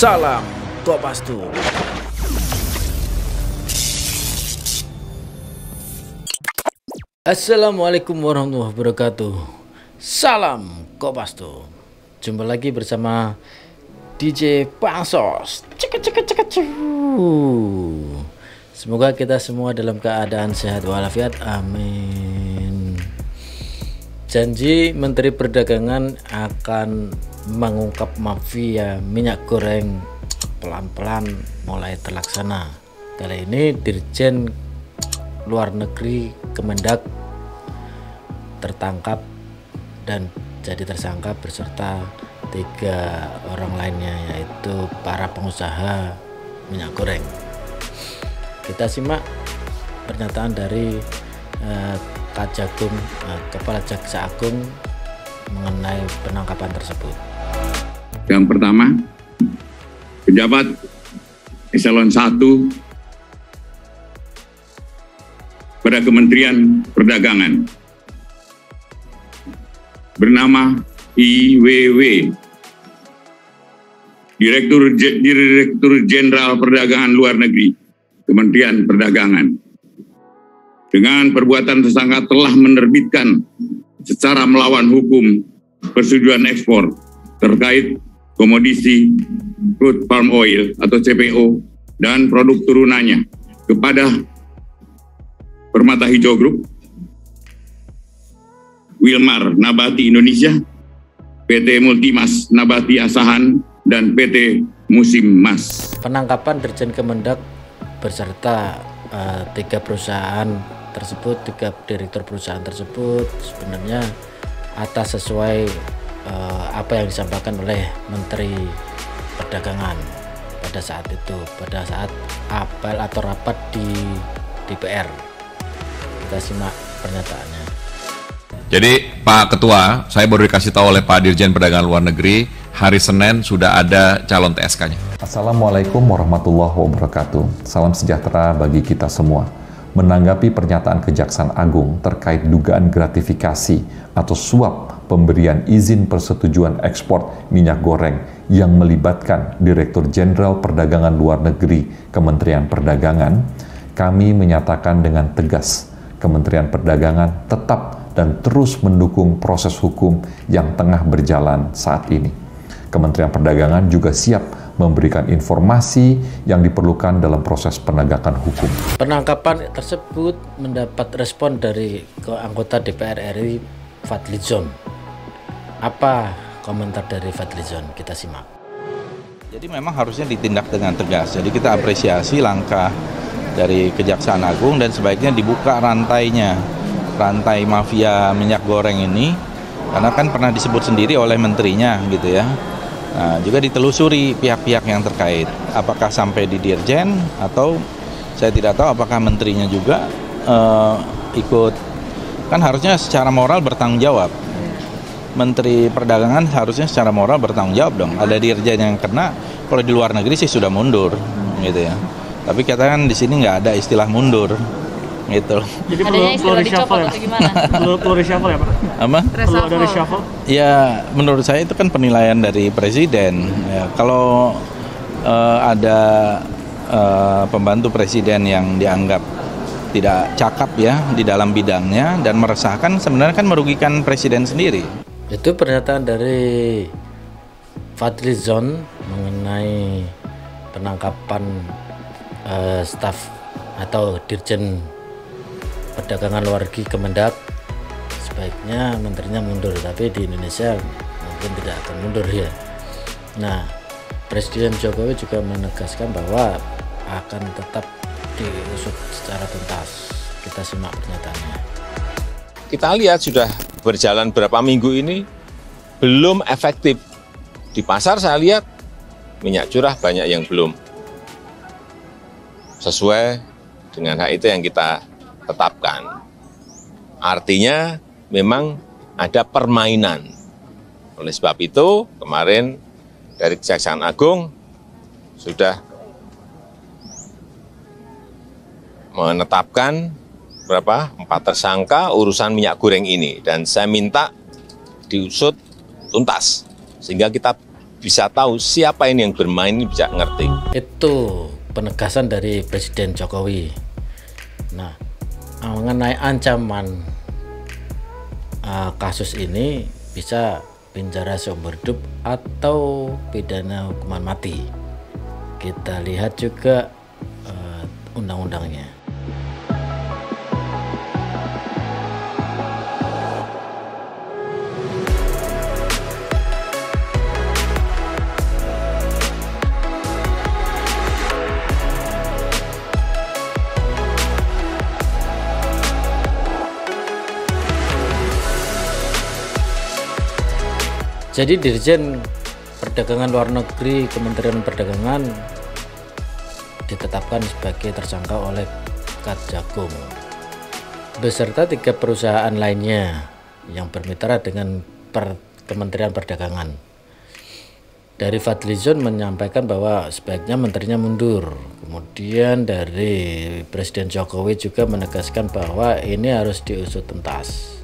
Salam Kopastus. Assalamualaikum warahmatullahi wabarakatuh. Salam Kopastus. Jumpa lagi bersama DJ Pansos. Semoga kita semua dalam keadaan sehat walafiat. Amin. Janji Menteri Perdagangan akan mengungkap mafia minyak goreng pelan-pelan mulai terlaksana. Kali ini Dirjen Luar Negeri Kemendak tertangkap dan jadi tersangka beserta 3 orang lainnya, yaitu para pengusaha minyak goreng. Kita simak pernyataan dari Kepala Jaksa Agung mengenai penangkapan tersebut. Yang pertama, pejabat eselon 1 pada Kementerian Perdagangan bernama IWW, Direktur Jenderal Perdagangan Luar Negeri, Kementerian Perdagangan, dengan perbuatan tersangka telah menerbitkan secara melawan hukum persetujuan ekspor terkait komoditi crude palm oil atau CPO dan produk turunannya kepada Permata Hijau Group, Wilmar Nabati Indonesia, PT Multimas Nabati Asahan, dan PT Musim Mas. Penangkapan Dirjen Kemendak beserta 3 perusahaan tersebut, 3 direktur perusahaan tersebut sebenarnya atas sesuai apa yang disampaikan oleh Menteri Perdagangan pada saat itu, pada saat apel atau rapat di DPR. Kita simak pernyataannya. Jadi Pak Ketua, saya baru dikasih tahu oleh Pak Dirjen Perdagangan Luar Negeri, hari Senin sudah ada calon TSK-nya. Assalamualaikum warahmatullahi wabarakatuh. Salam sejahtera bagi kita semua. Menanggapi pernyataan Kejaksaan Agung terkait dugaan gratifikasi atau suap pemberian izin persetujuan ekspor minyak goreng yang melibatkan Direktur Jenderal Perdagangan Luar Negeri Kementerian Perdagangan, kami menyatakan dengan tegas Kementerian Perdagangan tetap dan terus mendukung proses hukum yang tengah berjalan saat ini. Kementerian Perdagangan juga siap memberikan informasi yang diperlukan dalam proses penegakan hukum. Penangkapan tersebut mendapat respon dari anggota DPR RI Fadlizon. Apa komentar dari Fadlizon? Kita simak. Jadi memang harusnya ditindak dengan tegas. Jadi kita apresiasi langkah dari Kejaksaan Agung dan sebaiknya dibuka rantainya, rantai mafia minyak goreng ini, karena kan pernah disebut sendiri oleh menterinya gitu ya. Nah, juga ditelusuri pihak-pihak yang terkait, apakah sampai di Dirjen atau saya tidak tahu apakah menterinya juga ikut. Kan harusnya secara moral bertanggung jawab. Menteri Perdagangan harusnya secara moral bertanggung jawab dong. Ada Dirjen yang kena, kalau di luar negeri sih sudah mundur gitu ya. Tapi kita kan di sini nggak ada istilah mundur gitu. Jadi perlu reshuffle ya? Perlu reshuffle ya Pak? Apa? Perlu ada reshuffle? Ya menurut saya itu kan penilaian dari Presiden. Ya, kalau ada pembantu Presiden yang dianggap tidak cakap ya di dalam bidangnya dan meresahkan, sebenarnya kan merugikan Presiden sendiri. Itu pernyataan dari Fadlizon mengenai penangkapan staf atau Dirjen Perdagangan Luar Negeri Kemendak. Sebaiknya menterinya mundur, tapi di Indonesia mungkin tidak akan mundur ya. Nah, Presiden Jokowi juga menegaskan bahwa akan tetap diusut secara tuntas. Kita simak pernyataannya. Kita lihat sudah berjalan berapa minggu ini belum efektif. Di pasar saya lihat minyak curah banyak yang belum sesuai dengan hak itu yang kita tetapkan. Artinya memang ada permainan. Oleh sebab itu kemarin dari Kejaksaan Agung sudah menetapkan 4 tersangka urusan minyak goreng ini, dan saya minta diusut tuntas sehingga kita bisa tahu siapa ini yang bermain, ini bisa ngerti. Itu penegasan dari Presiden Jokowi. Nah, mengenai ancaman kasus ini bisa penjara seumur hidup atau pidana hukuman mati. Kita lihat juga undang-undangnya. Jadi Dirjen Perdagangan Luar Negeri Kementerian Perdagangan ditetapkan sebagai tersangka oleh Kejagung beserta 3 perusahaan lainnya yang bermitra dengan Kementerian Perdagangan. Dari Fadlizon menyampaikan bahwa sebaiknya menterinya mundur. Kemudian dari Presiden Jokowi juga menegaskan bahwa ini harus diusut tuntas.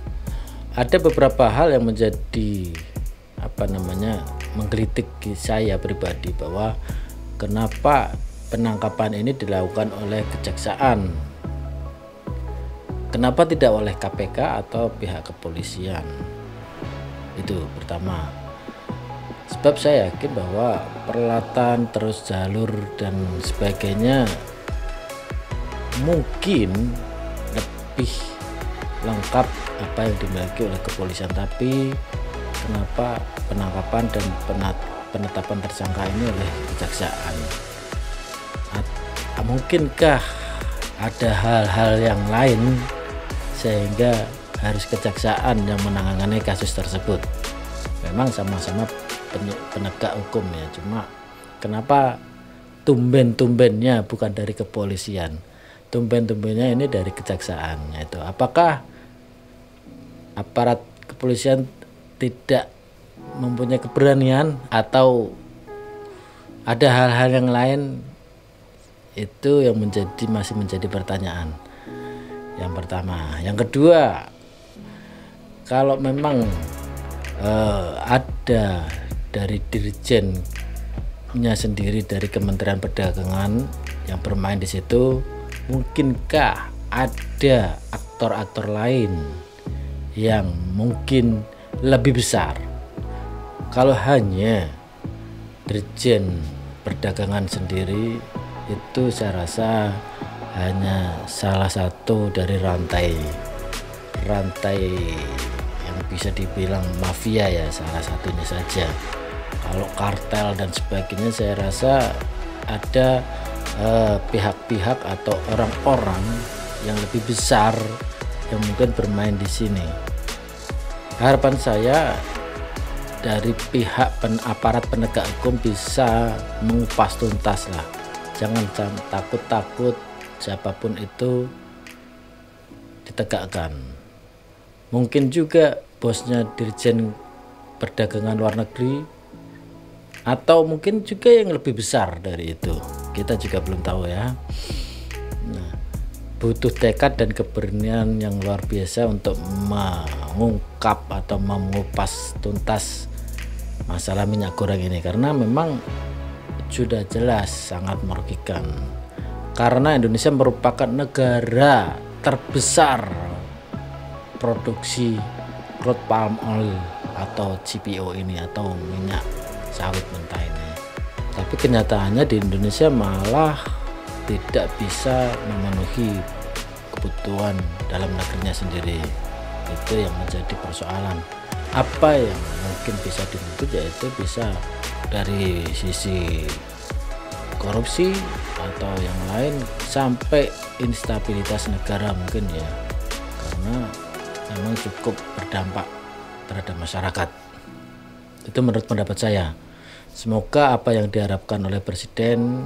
Ada beberapa hal yang menjadi menggelitik saya pribadi, bahwa kenapa penangkapan ini dilakukan oleh kejaksaan, kenapa tidak oleh KPK atau pihak kepolisian. Itu pertama. Sebab saya yakin bahwa peralatan, terus jalur dan sebagainya mungkin lebih lengkap apa yang dimiliki oleh kepolisian, tapi kenapa penangkapan dan penetapan tersangka ini oleh kejaksaan? Mungkinkah ada hal-hal yang lain sehingga harus kejaksaan yang menangani kasus tersebut? Memang sama-sama penegak hukum ya, cuma kenapa tumben-tumbennya bukan dari kepolisian, tumben-tumbennya ini dari kejaksaan? Itu apakah aparat kepolisian tidak mempunyai keberanian atau ada hal-hal yang lain? Itu yang masih menjadi pertanyaan yang pertama. Yang kedua, kalau memang ada dari dirjennya sendiri dari Kementerian Perdagangan yang bermain di situ, mungkinkah ada aktor-aktor lain yang mungkin lebih besar? Kalau hanya Dirjen Perdagangan sendiri, itu saya rasa hanya salah satu dari rantai yang bisa dibilang mafia ya, salah satunya saja. Kalau kartel dan sebagainya, saya rasa ada pihak-pihak atau orang-orang yang lebih besar yang mungkin bermain di sini. Harapan saya dari pihak aparat penegak hukum bisa mengupas tuntas lah. Jangan takut-takut siapapun itu ditegakkan. Mungkin juga bosnya Dirjen Perdagangan Luar Negeri, atau mungkin juga yang lebih besar dari itu. Kita juga belum tahu ya. Nah, butuh tekad dan keberanian yang luar biasa untuk mengungkap atau mengupas tuntas masalah minyak goreng ini, karena memang sudah jelas sangat merugikan. Karena Indonesia merupakan negara terbesar produksi crude palm oil atau CPO ini, atau minyak sawit mentah ini. Tapi kenyataannya di Indonesia malah tidak bisa memenuhi kebutuhan dalam negerinya sendiri. Itu yang menjadi persoalan. Apa yang mungkin bisa dibentuk, yaitu bisa dari sisi korupsi atau yang lain sampai instabilitas negara mungkin ya, karena memang cukup berdampak terhadap masyarakat. Itu menurut pendapat saya. Semoga apa yang diharapkan oleh Presiden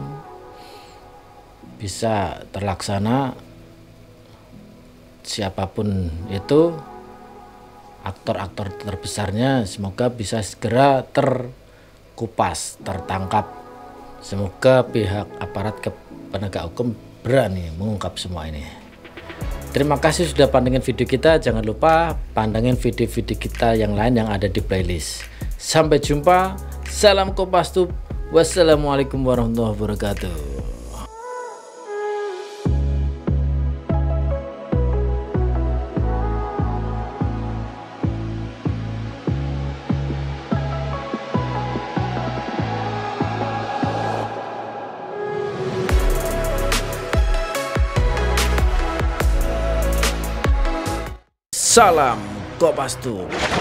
bisa terlaksana. Siapapun itu aktor-aktor terbesarnya, semoga bisa segera terkupas, tertangkap. Semoga pihak aparat penegak hukum berani mengungkap semua ini. Terima kasih sudah pantengin video kita. Jangan lupa pantengin video-video kita yang lain yang ada di playlist. Sampai jumpa. Salam Kopastus. Wassalamualaikum warahmatullahi wabarakatuh. Salam Kopastus.